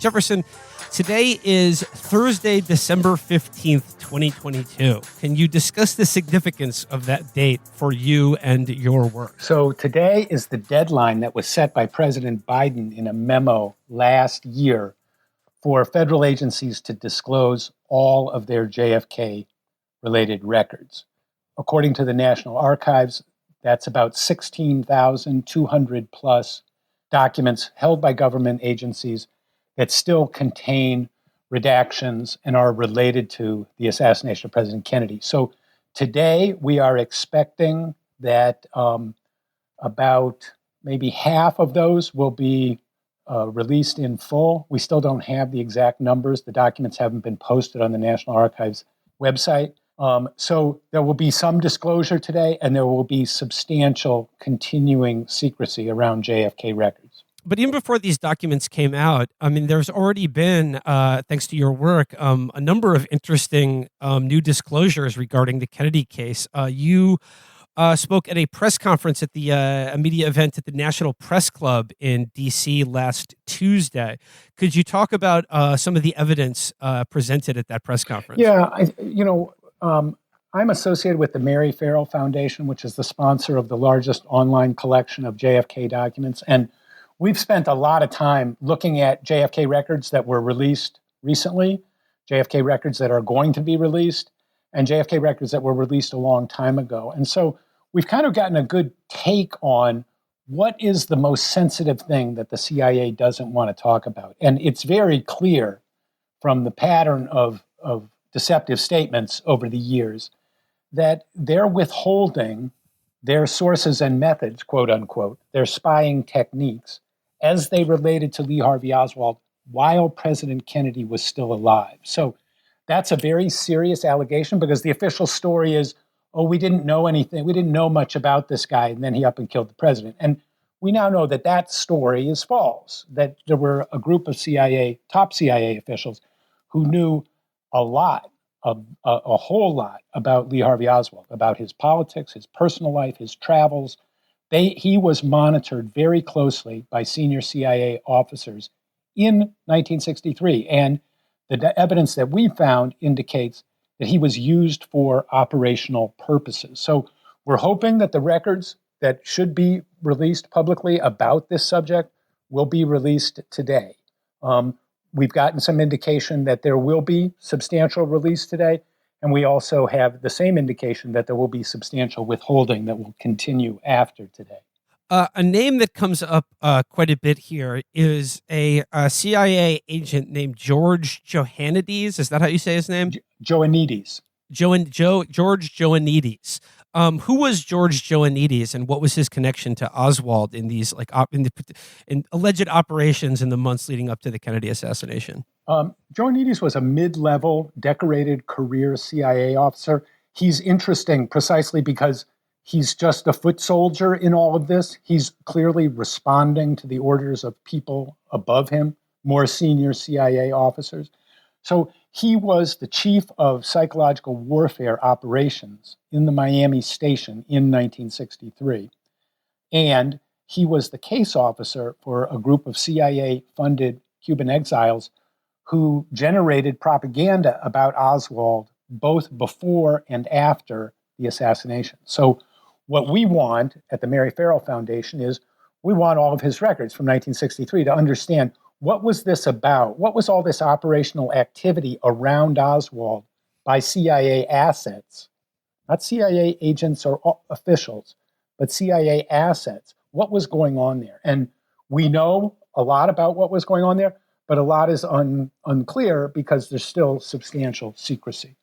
Jefferson, today is Thursday, December 15th, 2022. Can you discuss the significance of that date for you and your work? So today is the deadline that was set by President Biden in a memo last year for federal agencies to disclose all of their JFK-related records. According to the National Archives, that's about 16,200 plus documents held by government agencies that still contain redactions and are related to the assassination of President Kennedy. So today we are expecting that about maybe half of those will be released in full. We still don't have the exact numbers. The documents haven't been posted on the National Archives website. So there will be some disclosure today, and there will be substantial continuing secrecy around JFK records. But even before these documents came out, I mean, there's already been, thanks to your work, a number of interesting new disclosures regarding the Kennedy case. You spoke at a press conference at the a media event at the National Press Club in D.C. last Tuesday. Could you talk about some of the evidence presented at that press conference? Yeah, I'm associated with the Mary Farrell Foundation, which is the sponsor of the largest online collection of JFK documents. And we've spent a lot of time looking at JFK records that were released recently, JFK records that are going to be released, and JFK records that were released a long time ago. And so we've kind of gotten a good take on what is the most sensitive thing that the CIA doesn't want to talk about. And it's very clear from the pattern of deceptive statements over the years that they're withholding their sources and methods, quote unquote, their spying techniques, as they related to Lee Harvey Oswald while President Kennedy was still alive. So that's a very serious allegation because the official story is, oh, we didn't know anything. We didn't know much about this guy, and then he up and killed the president. And we now know that that story is false, that there were a group of top CIA officials who knew a lot, a whole lot about Lee Harvey Oswald, about his politics, his personal life, his travels. He was monitored very closely by senior CIA officers in 1963. And the evidence that we found indicates that he was used for operational purposes. So we're hoping that the records that should be released publicly about this subject will be released today. We've gotten some indication that there will be substantial release today. And we also have the same indication that there will be substantial withholding that will continue after today. A name that comes up quite a bit here is a CIA agent named George Johannides. Is that how you say his name? Johannides. George Johannides. Who was George Johannides, and what was his connection to Oswald in these in alleged operations in the months leading up to the Kennedy assassination? Johannides was a mid-level, decorated career CIA officer. He's interesting precisely because he's just a foot soldier in all of this. He's clearly responding to the orders of people above him, more senior CIA officers. So he was the chief of psychological warfare operations in the Miami station in 1963. And he was the case officer for a group of CIA-funded Cuban exiles who generated propaganda about Oswald both before and after the assassination. So what we want at the Mary Farrell Foundation is we want all of his records from 1963 to understand what was this about? What was all this operational activity around Oswald by CIA assets? Not CIA agents or officials, but CIA assets. What was going on there? And we know a lot about what was going on there, but a lot is unclear because there's still substantial secrecy.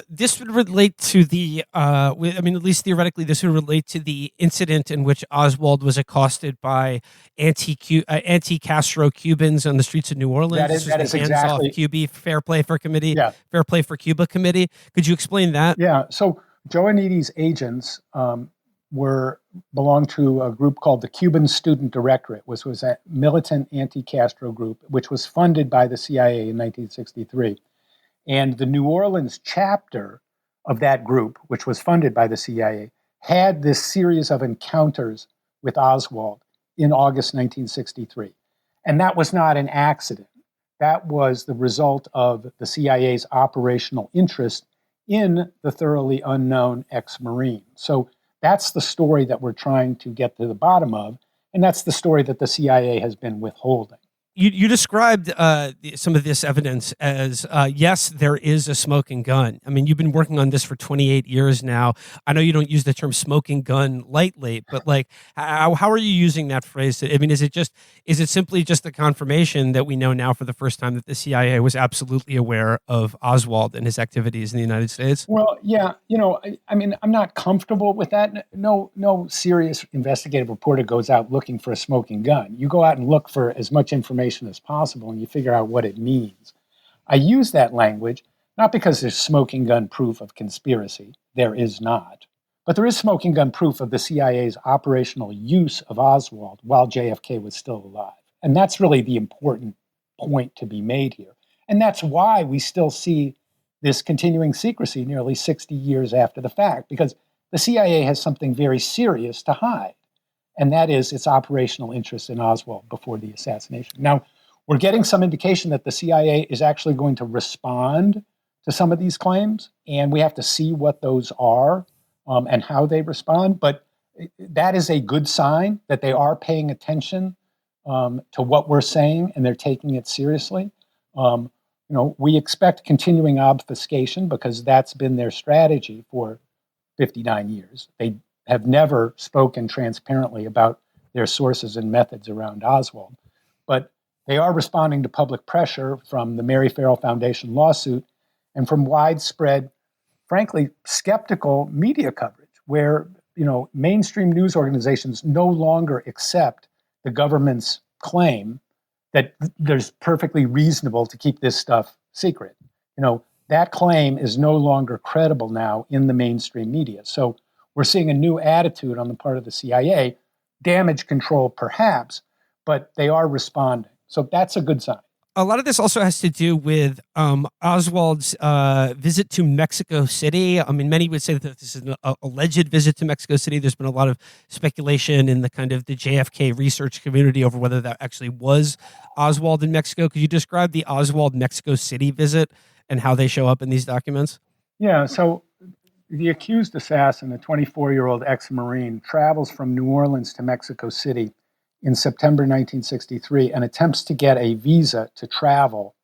This would relate to the, at least theoretically, this would relate to the incident in which Oswald was accosted by anti-Castro Cubans on the streets of New Orleans. That is exactly. QB, Fair Play for Committee, Yeah. Fair Play for Cuba Committee. Could you explain that? Yeah. So Johannides' agents belonged to a group called the Cuban Student Directorate, which was a militant anti-Castro group, which was funded by the CIA in 1963. And the New Orleans chapter of that group, which was funded by the CIA, had this series of encounters with Oswald in August 1963. And that was not an accident. that was the result of the CIA's operational interest in the thoroughly unknown ex-Marine. So that's the story that we're trying to get to the bottom of, and that's the story that the CIA has been withholding. You described some of this evidence as yes, there is a smoking gun. I mean, you've been working on this for 28 years now. I know you don't use the term smoking gun lightly, but like, how are you using that phrase? I mean, is it simply just the confirmation that we know now for the first time that the CIA was absolutely aware of Oswald and his activities in the United States? Well, yeah, I mean, I'm not comfortable with that. No serious investigative reporter goes out looking for a smoking gun. You go out and look for as much information as possible, and you figure out what it means. I use that language not because there's smoking gun proof of conspiracy. There is not. But there is smoking gun proof of the CIA's operational use of Oswald while JFK was still alive. And that's really the important point to be made here. And that's why we still see this continuing secrecy nearly 60 years after the fact, because the CIA has something very serious to hide, and that is its operational interest in Oswald before the assassination. Now, we're getting some indication that the CIA is actually going to respond to some of these claims, and we have to see what those are and how they respond. But that is a good sign that they are paying attention to what we're saying, and they're taking it seriously. We expect continuing obfuscation because that's been their strategy for 59 years. They have never spoken transparently about their sources and methods around Oswald. But they are responding to public pressure from the Mary Farrell Foundation lawsuit and from widespread, frankly, skeptical media coverage where, mainstream news organizations no longer accept the government's claim that there's perfectly reasonable to keep this stuff secret. That claim is no longer credible now in the mainstream media. So we're seeing a new attitude on the part of the CIA, damage control perhaps, but they are responding. So that's a good sign. A lot of this also has to do with Oswald's visit to Mexico City. I mean, many would say that this is an alleged visit to Mexico City. There's been a lot of speculation in the kind of the JFK research community over whether that actually was Oswald in Mexico. Could you describe the Oswald Mexico City visit and how they show up in these documents? Yeah, so the accused assassin, a 24-year-old ex-Marine, travels from New Orleans to Mexico City in September 1963 and attempts to get a visa to travel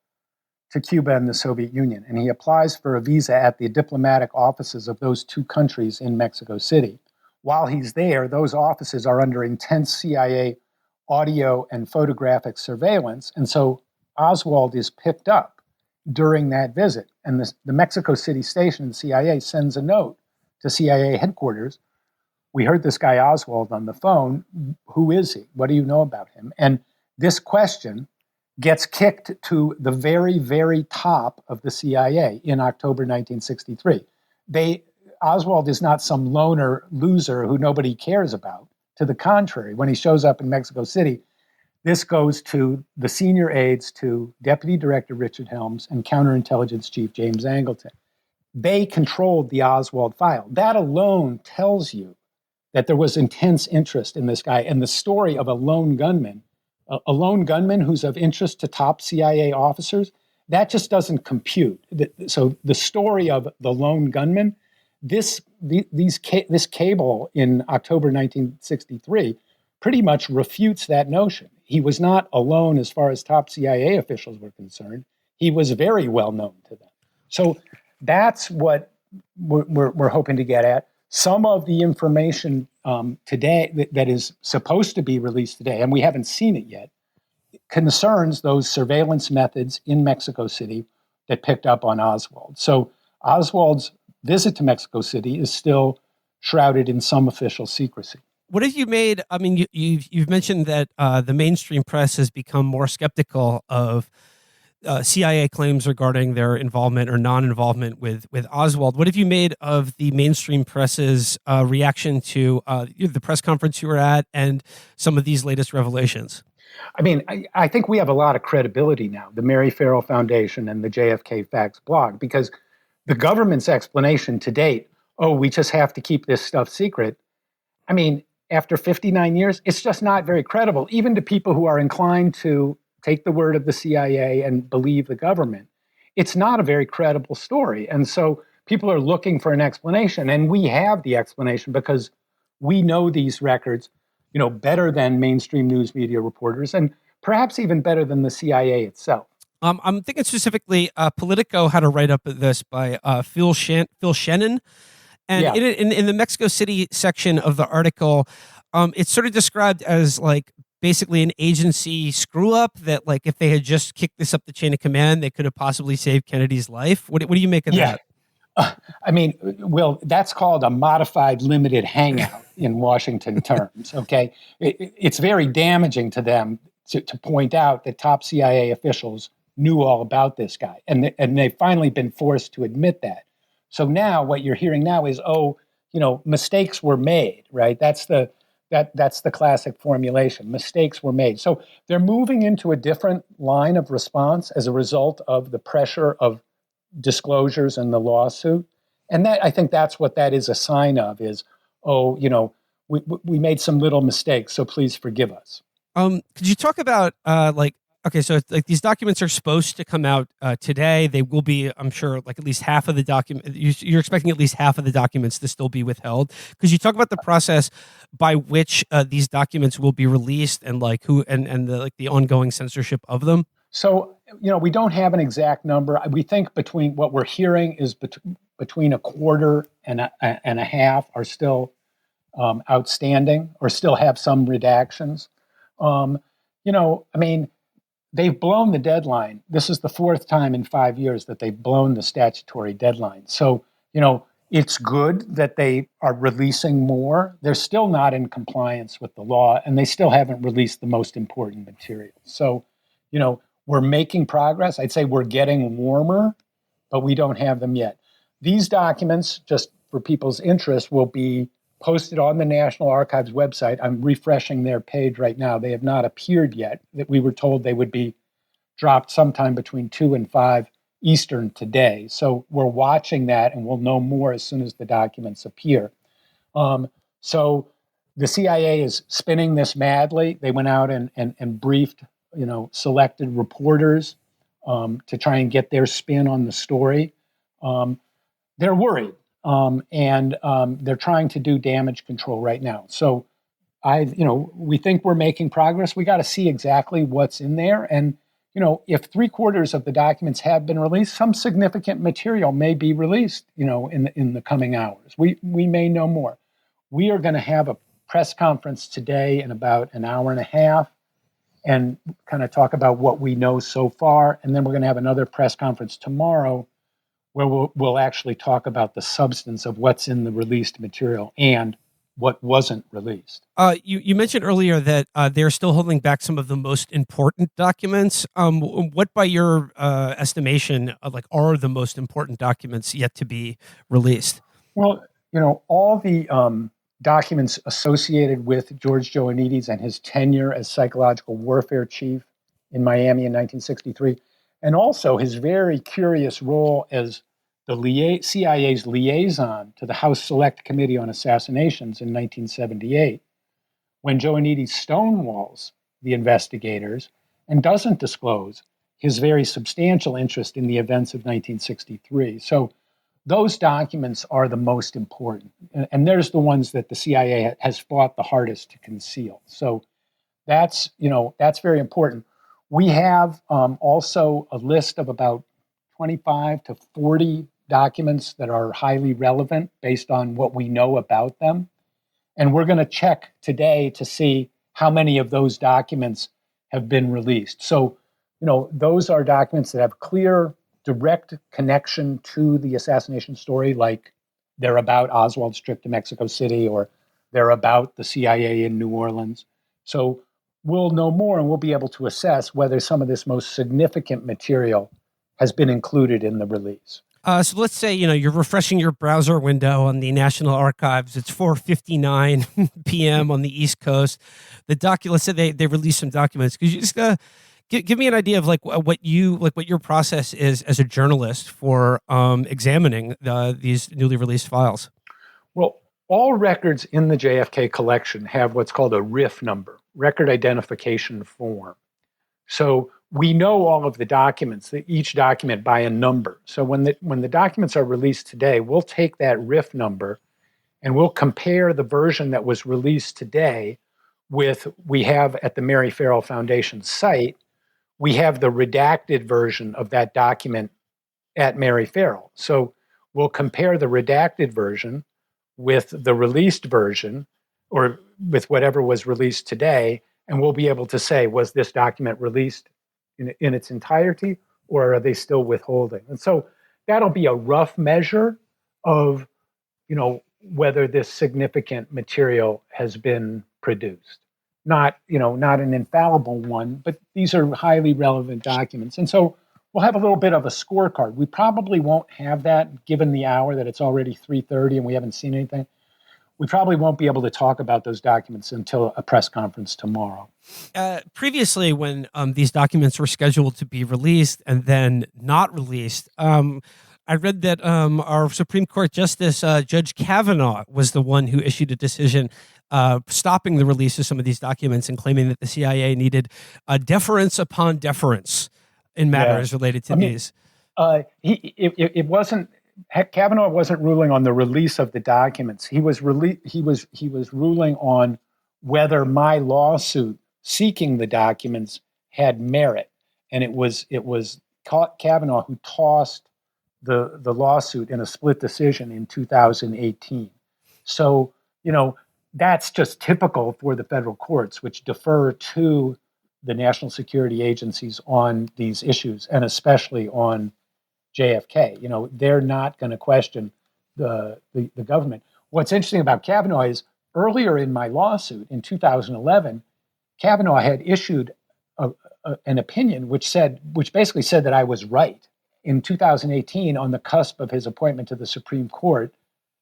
to Cuba and the Soviet Union. And he applies for a visa at the diplomatic offices of those two countries in Mexico City. While he's there, those offices are under intense CIA audio and photographic surveillance. And so Oswald is picked up during that visit. And the Mexico City station, the CIA, sends a note to CIA headquarters. We heard this guy Oswald on the phone. Who is he? What do you know about him? And this question gets kicked to the very, very top of the CIA in October 1963. Oswald is not some loner loser who nobody cares about. To the contrary, when he shows up in Mexico City, this goes to the senior aides to Deputy Director Richard Helms and Counterintelligence Chief James Angleton. They controlled the Oswald file. That alone tells you that there was intense interest in this guy, and the story of a lone gunman who's of interest to top CIA officers, that just doesn't compute. So the story of the lone gunman, this cable in October 1963 pretty much refutes that notion. He was not alone as far as top CIA officials were concerned. He was very well known to them. So that's what we're hoping to get at. Some of the information today that is supposed to be released today, and we haven't seen it yet, concerns those surveillance methods in Mexico City that picked up on Oswald. So Oswald's visit to Mexico City is still shrouded in some official secrecy. What have you made? I mean, you've mentioned that the mainstream press has become more skeptical of CIA claims regarding their involvement or non-involvement with Oswald. What have you made of the mainstream press's reaction to the press conference you were at and some of these latest revelations? I mean, I think we have a lot of credibility now, the Mary Farrell Foundation and the JFK Facts blog, because the government's explanation to date, we just have to keep this stuff secret. I mean, after 59 years, it's just not very credible, even to people who are inclined to take the word of the CIA and believe the government, it's not a very credible story. And so people are looking for an explanation, and we have the explanation because we know these records, better than mainstream news media reporters, and perhaps even better than the CIA itself. I'm thinking specifically, Politico had a write up of this by Phil Shannon, and Yeah. in the Mexico City section of the article, it's sort of described as like basically an agency screw up that like if they had just kicked this up the chain of command, they could have possibly saved Kennedy's life. What do you make of Yeah. that? I mean, well, that's called a modified limited hangout in Washington terms. Okay. It's very damaging to them to point out that top CIA officials knew all about this guy. And they've finally been forced to admit that. So now what you're hearing now is, mistakes were made, right? That's the classic formulation. Mistakes were made. So they're moving into a different line of response as a result of the pressure of disclosures and the lawsuit. And that, I think that's what that is a sign of is, we made some little mistakes, so please forgive us. Could you talk about like okay, so it's like these documents are supposed to come out today. They will be, I'm sure, like at least half of the document. You're expecting at least half of the documents to still be withheld. Could you talk about the process by which these documents will be released and like who and the like the ongoing censorship of them? So, we don't have an exact number. We think between what we're hearing is between a quarter and a half are still outstanding or still have some redactions. I mean, they've blown the deadline. This is the fourth time in 5 years that they've blown the statutory deadline. So, it's good that they are releasing more. They're still not in compliance with the law, and they still haven't released the most important material. So, we're making progress. I'd say we're getting warmer, but we don't have them yet. These documents, just for people's interest, will be posted on the National Archives website. I'm refreshing their page right now. They have not appeared yet. That we were told they would be dropped sometime between 2 and 5 Eastern today. So we're watching that, and we'll know more as soon as the documents appear. So the CIA is spinning this madly. They went out and briefed, selected reporters to try and get their spin on the story. They're worried, and they're trying to do damage control right now. So we think we're making progress. We got to see exactly what's in there. And, if 3/4 of the documents have been released, some significant material may be released, in the coming hours. We may know more. We are going to have a press conference today in about an hour and a half and kind of talk about what we know so far. And then we're going to have another press conference tomorrow where we'll actually talk about the substance of what's in the released material and what wasn't released. You mentioned earlier that they're still holding back some of the most important documents. What, by your estimation, like are the most important documents yet to be released? Well, all the documents associated with George Joannides and his tenure as psychological warfare chief in Miami in 1963, and also his very curious role as the CIA's liaison to the House Select Committee on Assassinations in 1978, when Joannides stonewalls the investigators and doesn't disclose his very substantial interest in the events of 1963. So those documents are the most important. And there's the ones that the CIA has fought the hardest to conceal. So that's very important. We have also a list of about 25 to 40 documents that are highly relevant based on what we know about them. And we're going to check today to see how many of those documents have been released. So, those are documents that have clear, direct connection to the assassination story, like they're about Oswald's trip to Mexico City or they're about the CIA in New Orleans. So we'll know more and we'll be able to assess whether some of this most significant material has been included in the release. So let's say you're refreshing your browser window on the National Archives. It's 4:59 p.m. on the East Coast. Let's say they release some documents. Could you just give me an idea of what your process is as a journalist for examining these newly released files? Well, all records in the JFK collection have what's called a RIF number, Record Identification Form. So we know all of the documents, each document by a number. So when the documents are released today, we'll take that RIF number and we'll compare the version that was released today with we have at the Mary Farrell Foundation site, we have the redacted version of that document at Mary Farrell. So we'll compare the redacted version with the released version or with whatever was released today, and we'll be able to say, was this document released in its entirety, or are they still withholding? And so that'll be a rough measure of, whether this significant material has been produced. Not an infallible one, but these are highly relevant documents. And so we'll have a little bit of a scorecard. We probably won't have that given the hour that it's already 3:30 and we haven't seen anything. We probably won't be able to talk about those documents until a press conference tomorrow. Previously, when these documents were scheduled to be released and then not released, I read that our Supreme Court Justice Judge Kavanaugh was the one who issued a decision stopping the release of some of these documents and claiming that the CIA needed deference upon deference in matters related to these. It wasn't. Kavanaugh wasn't ruling on the release of the documents. He was ruling on whether my lawsuit seeking the documents had merit, and it was Kavanaugh who tossed the lawsuit in a split decision in 2018. So that's just typical for the federal courts, which defer to the national security agencies on these issues, and especially on JFK. They're not going to question the government. What's interesting about Kavanaugh is earlier in my lawsuit in 2011, Kavanaugh had issued an opinion which basically said that I was right. In 2018, on the cusp of his appointment to the Supreme Court,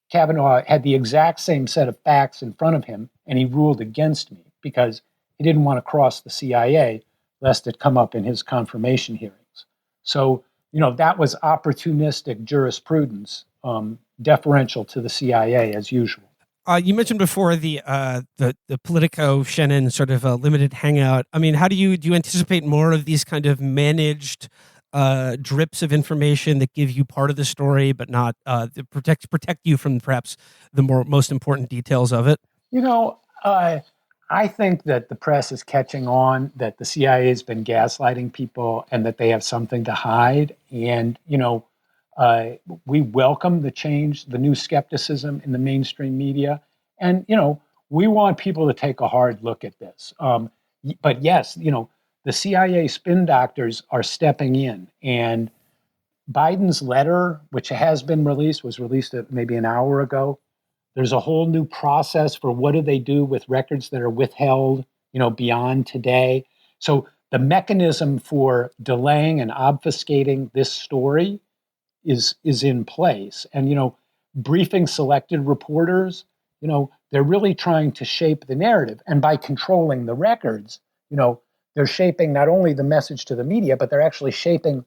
Kavanaugh had the exact same set of facts in front of him, and he ruled against me because he didn't want to cross the CIA lest it come up in his confirmation hearings. So that was opportunistic jurisprudence, deferential to the CIA as usual. You mentioned before the Politico Shannon sort of limited hangout. I mean, do you anticipate more of these kind of managed drips of information that give you part of the story, but not protect you from perhaps the most important details of it? I think that the press is catching on that the CIA has been gaslighting people and that they have something to hide. And, we welcome the change, the new skepticism in the mainstream media. And, we want people to take a hard look at this. But yes, the CIA spin doctors are stepping in. And Biden's letter, which has been released, was released maybe an hour ago. There's a whole new process for what do they do with records that are withheld, beyond today. So the mechanism for delaying and obfuscating this story is in place. And briefing selected reporters, they're really trying to shape the narrative. And by controlling the records, they're shaping not only the message to the media, but they're actually shaping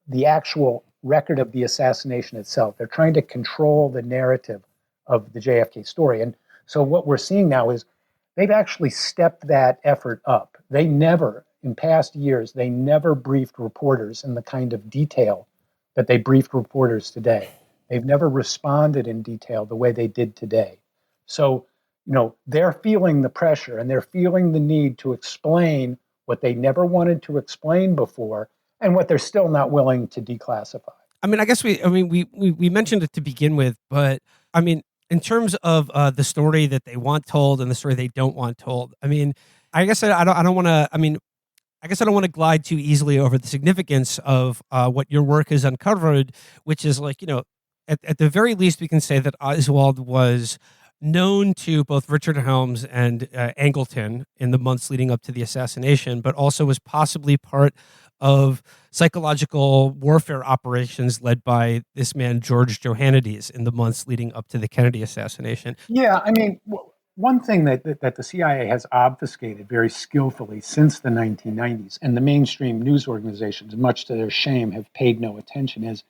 the actual record of the assassination itself. They're trying to control the narrative of the JFK story. And so what we're seeing now is they've actually stepped that effort up. In past years, they never briefed reporters in the kind of detail that they briefed reporters today. They've never responded in detail the way they did today. So, they're feeling the pressure and they're feeling the need to explain what they never wanted to explain before and what they're still not willing to declassify. I mean, I guess we mentioned it to begin with, but I mean, in terms of the story that they want told and the story they don't want told, I mean, I guess I don't want to. I mean, I guess I don't want to glide too easily over the significance of what your work has uncovered, which is like, at the very least, we can say that Oswald was known to both Richard Helms and Angleton in the months leading up to the assassination, but also was possibly part of psychological warfare operations led by this man, George Johannides, in the months leading up to the Kennedy assassination. Yeah, I mean, one thing that the CIA has obfuscated very skillfully since the 1990s, and the mainstream news organizations, much to their shame, have paid no attention, is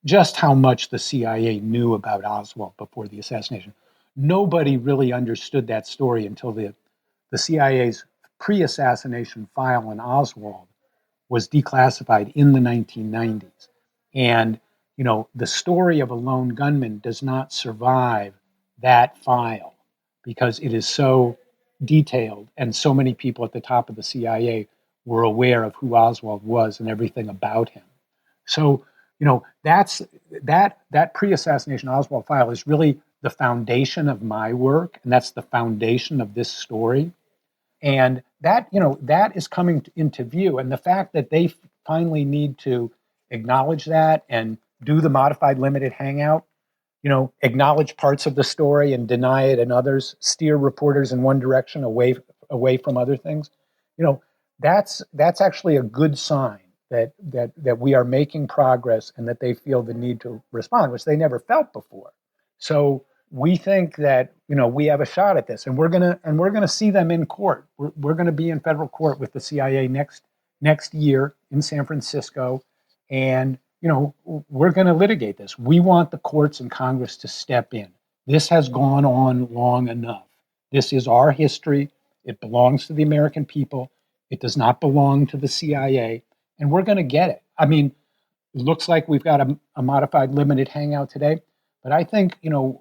just how much the CIA knew about Oswald before the assassination. Nobody really understood that story until the CIA's pre-assassination file on Oswald was declassified in the 1990s. And, the story of a lone gunman does not survive that file because it is so detailed and so many people at the top of the CIA were aware of who Oswald was and everything about him. So, that's that pre-assassination Oswald file is really the foundation of my work, and that's the foundation of this story. And that is coming into view. And the fact that they finally need to acknowledge that and do the modified limited hangout, acknowledge parts of the story and deny it in others, steer reporters in one direction away from other things, that's actually a good sign that we are making progress and that they feel the need to respond, which they never felt before. So we think that we have a shot at this, and we're gonna see them in court. We're gonna be in federal court with the CIA next year in San Francisco, and we're gonna litigate this. We want the courts and Congress to step in. This has gone on long enough. This is our history. It belongs to the American people. It does not belong to the CIA, and we're gonna get it. I mean, it looks like we've got a modified limited hangout today. But I think,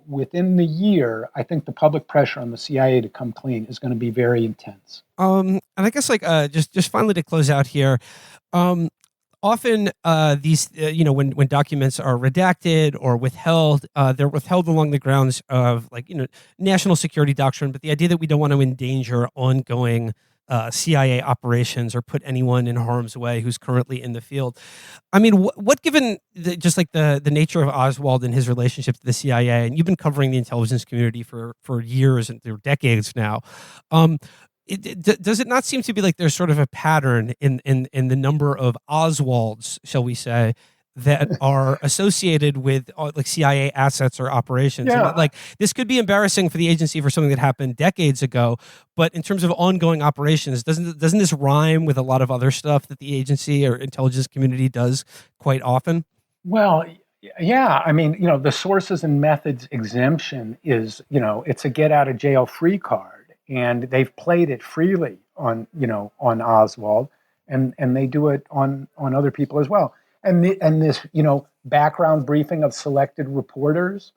within the year, I think the public pressure on the CIA to come clean is going to be very intense. And I guess just finally to close out here, often these when documents are redacted or withheld, they're withheld along the grounds of national security doctrine, but the idea that we don't want to endanger ongoing CIA operations or put anyone in harm's way who's currently in the field. I mean, what given the nature of Oswald and his relationship to the CIA, and you've been covering the intelligence community for years and through decades now, does it not seem to be like there's sort of a pattern in the number of Oswalds, shall we say, that are associated with CIA assets or operations? Yeah. And, this could be embarrassing for the agency for something that happened decades ago, but in terms of ongoing operations, doesn't this rhyme with a lot of other stuff that the agency or intelligence community does quite often? Well, yeah. I mean, the sources and methods exemption is, it's a get out of jail free card, and they've played it freely on Oswald, and they do it on other people as well. And this background briefing of selected reporters,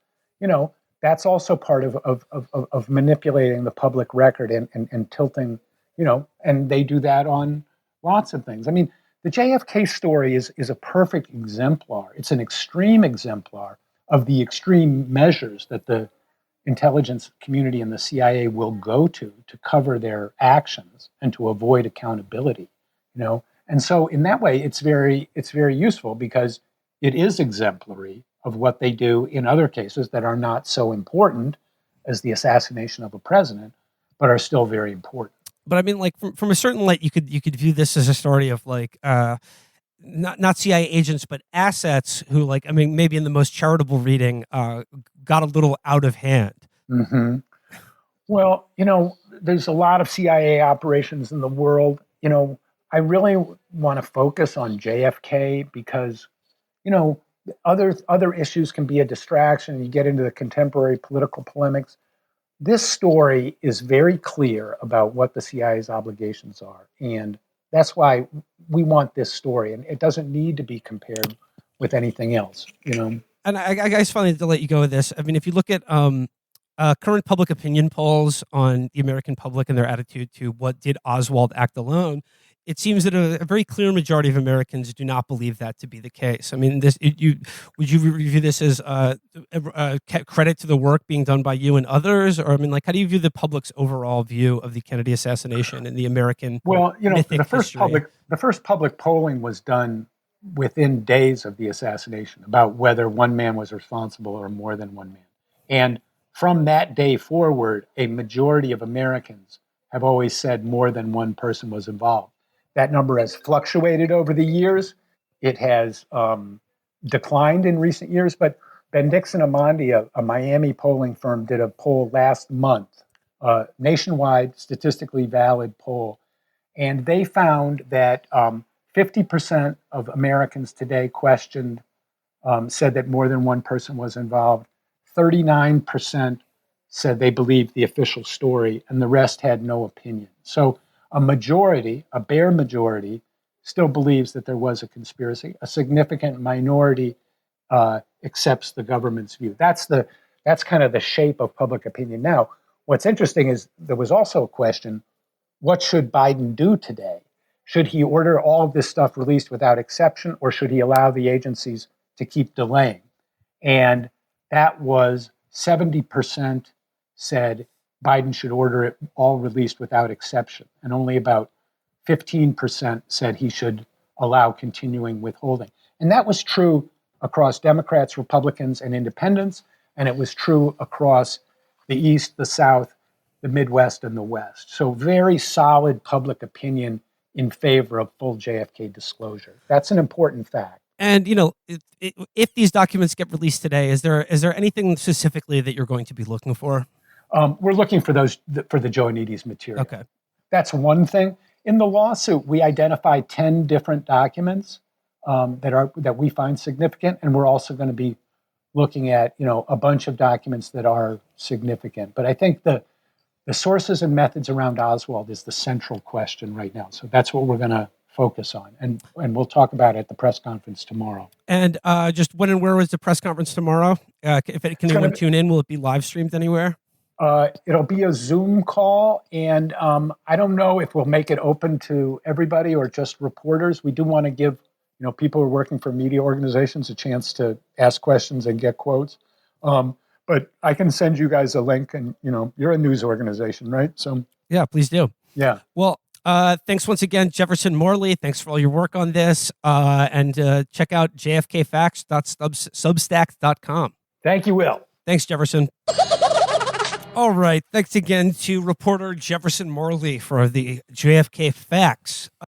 that's also part of manipulating the public record and tilting, and they do that on lots of things. I mean, the JFK story is a perfect exemplar. It's an extreme exemplar of the extreme measures that the intelligence community and the CIA will go to cover their actions and to avoid accountability. And so in that way, it's very useful because it is exemplary of what they do in other cases that are not so important as the assassination of a president, but are still very important. But I mean, from a certain light, you could view this as a story of not CIA agents, but assets who, maybe in the most charitable reading, got a little out of hand. Mm-hmm. Well, there's a lot of CIA operations in the world. I really want to focus on JFK because, other issues can be a distraction. You get into the contemporary political polemics. This story is very clear about what the CIA's obligations are. And that's why we want this story. And it doesn't need to be compared with anything else, And I guess finally, to let you go with this, I mean, if you look at current public opinion polls on the American public and their attitude to what did Oswald act alone, it seems that a very clear majority of Americans do not believe that to be the case. I mean, would you review this as credit to the work being done by you and others, or I mean, how do you view the public's overall view of the Kennedy assassination and the American? Well, the first public polling was done within days of the assassination about whether one man was responsible or more than one man, and from that day forward, a majority of Americans have always said more than one person was involved. That number has fluctuated over the years. It has declined in recent years, but Bendix and Amandi, a Miami polling firm, did a poll last month, nationwide, statistically valid poll, and they found that 50% of Americans today questioned, said that more than one person was involved. 39% said they believed the official story, and the rest had no opinion. So A majority, a bare majority, still believes that there was a conspiracy. A significant minority accepts the government's view. That's kind of the shape of public opinion. Now, what's interesting is there was also a question: what should Biden do today? Should he order all of this stuff released without exception, or should he allow the agencies to keep delaying? And that was 70% said Biden should order it all released without exception, and only about 15% said he should allow continuing withholding. And that was true across Democrats, Republicans, and independents, and it was true across the East, the South, the Midwest, and the West. So very solid public opinion in favor of full JFK disclosure. That's an important fact. And if these documents get released today, is there anything specifically that you're going to be looking for? We're looking for the Joannides material. Okay, that's one thing. In the lawsuit, we identified 10 different documents that we find significant, and we're also going to be looking at a bunch of documents that are significant. But I think the sources and methods around Oswald is the central question right now. So that's what we're going to focus on, and we'll talk about it at the press conference tomorrow. And just when and where is the press conference tomorrow? Can anyone tune in? Will it be live streamed anywhere? It'll be a Zoom call, and I don't know if we'll make it open to everybody or just reporters. We do want to give people who are working for media organizations a chance to ask questions and get quotes. But I can send you guys a link, and you're a news organization, right? So yeah, please do. Yeah. Well, thanks once again, Jefferson Morley. Thanks for all your work on this. And check out jfkfacts.substack.com. Thank you, Will. Thanks, Jefferson. All right. Thanks again to reporter Jefferson Morley for the JFK Facts.